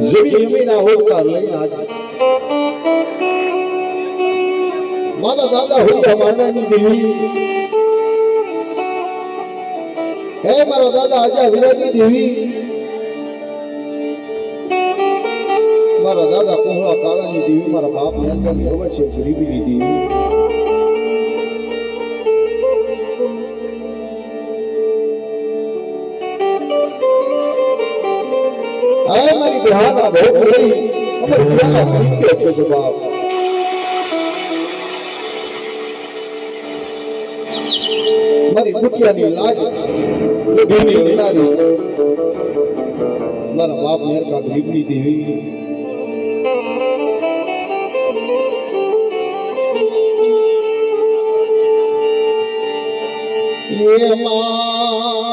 જમીના હોડકાર લઈને આજ મારા દાદા હોય માનાની દેવી હે મારા દાદા આજા વિરાટની દેવી મારા દાદા કોહળા કાળાની દેવી મારા બાપ મેલકાની અવશ્ય ગરીબીની દેવી આય મારી બહાના ભોગ લઈ અમર પુરાના કઈ છે સ્વભાવ મારી કુટિયાની લાજ ગોભીની વિનારી મારા બાપ મેરકા ગરીબની દેવી એ માં